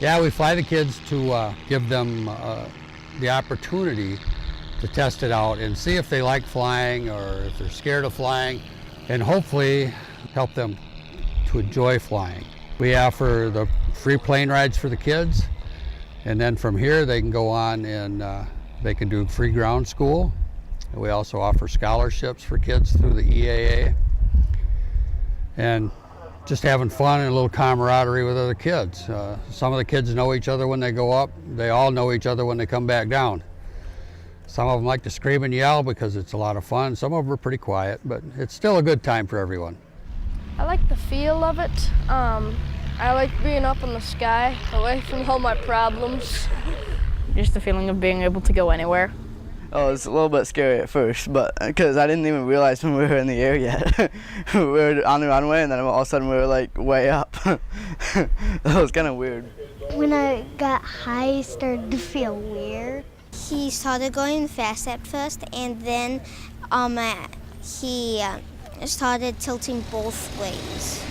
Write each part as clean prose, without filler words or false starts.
Yeah, we fly the kids to give them the opportunity to test it out and see if they like flying or if they're scared of flying, and hopefully help them to enjoy flying. We offer the free plane rides for the kids, and then from here they can go on and they can do free ground school. We also offer scholarships for kids through the EAA, and just having fun and a little camaraderie with other kids. Some of the kids know each other when they go up. They all know each other when they come back down. Some of them like to scream and yell because it's a lot of fun. Some of them are pretty quiet, but it's still a good time for everyone. I like the feel of it. I like being up in the sky, away from all my problems. Just the feeling of being able to go anywhere. Oh, it was a little bit scary at first, but because I didn't even realize when we were in the air yet. We were on the runway, and then all of a sudden we were like way up. That was kind of weird. When I got high, it started to feel weird. He started going fast at first, and then he started tilting both ways.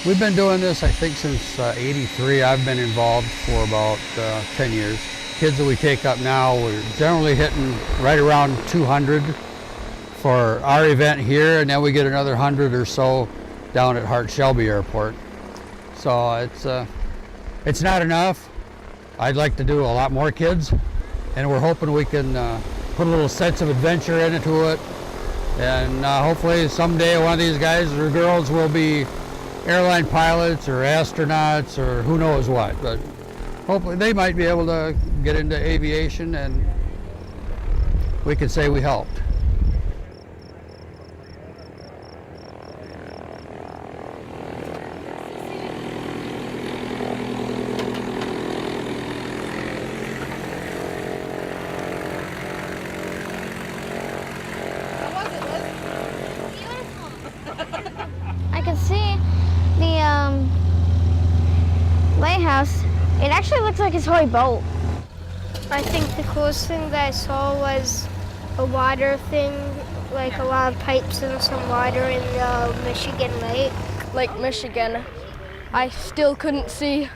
We've been doing this, I think, since '83. I've been involved for about 10 years. Kids that we take up now, we're generally hitting right around 200 for our event here, and then we get another 100 or so down at Hart-Shelby Airport. So it's not enough. I'd like to do a lot more kids, and we're hoping we can put a little sense of adventure into it, and hopefully someday one of these guys or girls will be airline pilots or astronauts or who knows what, but hopefully they might be able to get into aviation and we can say we helped. I can see the lighthouse. It actually looks like a toy boat. I think the coolest thing that I saw was a water thing, like a lot of pipes and some water in the Michigan Lake. Lake Michigan. I still couldn't see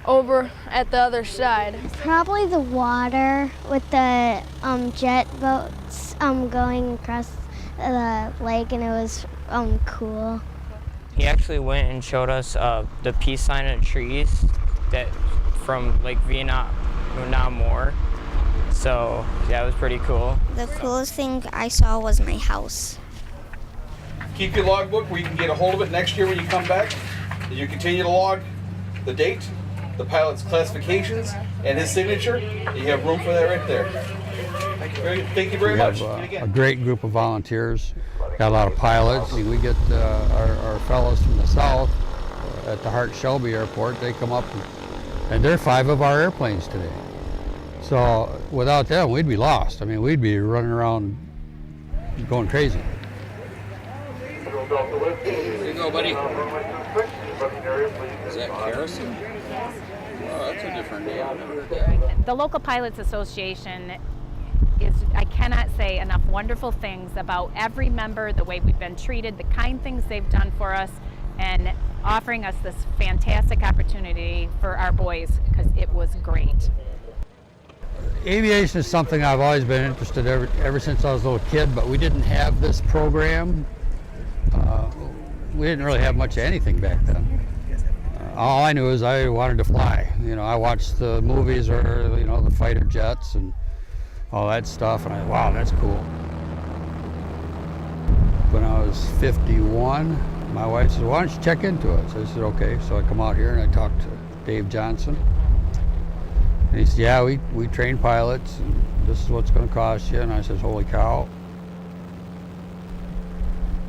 over at the other side. Probably the water with the jet boats going across the lake, and it was cool. He actually went and showed us the peace sign in the trees that from Lake Vietnam War. So yeah, it was pretty cool. The coolest thing I saw was my house. Keep your logbook where you can get a hold of it next year when you come back. You continue to log the date, the pilot's classifications, and his signature. You have room for that right there. Thank you very much. We have a great group of volunteers. Got a lot of pilots. We get our fellows from the south at the Hart-Shelby Airport. They come up and they're 5 of our airplanes today. So without them, we'd be lost. I mean, we'd be running around going crazy. There you go, buddy. Is that Harrison? Oh, that's a different name. I've never heard that. The local pilots association I cannot say enough wonderful things about every member, the way we've been treated, the kind things they've done for us, and offering us this fantastic opportunity for our boys, because it was great. Aviation is something I've always been interested in ever since I was a little kid, but we didn't have this program. We didn't really have much of anything back then. All I knew is I wanted to fly. You know, I watched the movies or, you know, the fighter jets and all that stuff, and wow, that's cool. When I was 51, my wife said, why don't you check into it? So I said, okay. So I come out here and I talked to Dave Johnson. And he said, yeah, we train pilots, and this is what's going to cost you. And I said, holy cow.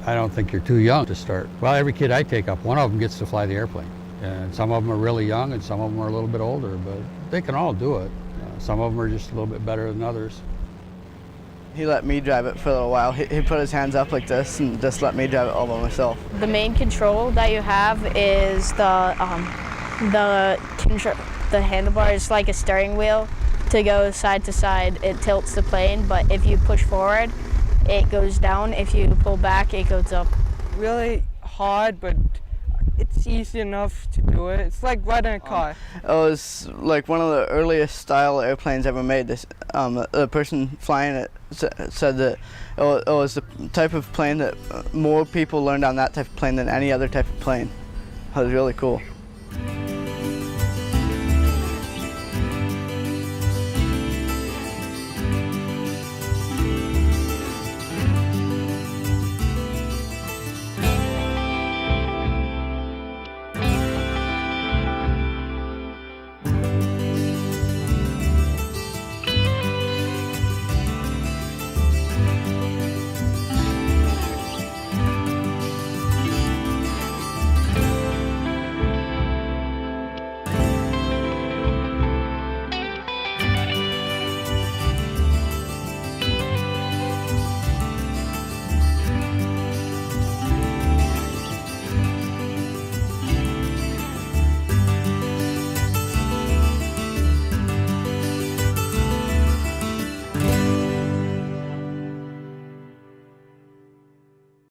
I don't think you're too young to start. Well, every kid I take up, one of them gets to fly the airplane. And some of them are really young and some of them are a little bit older, but they can all do it. Some of them are just a little bit better than others. He let me drive it for a little while. He put his hands up like this and just let me drive it all by myself. The main control that you have is the handlebar is like a steering wheel. To go side to side, it tilts the plane, but if you push forward, it goes down. If you pull back, it goes up. Really hard, but it's easy enough to do it. It's like riding a car. It was like one of the earliest style airplanes ever made. The person flying it said that it was the type of plane that more people learned on that type of plane than any other type of plane. It was really cool.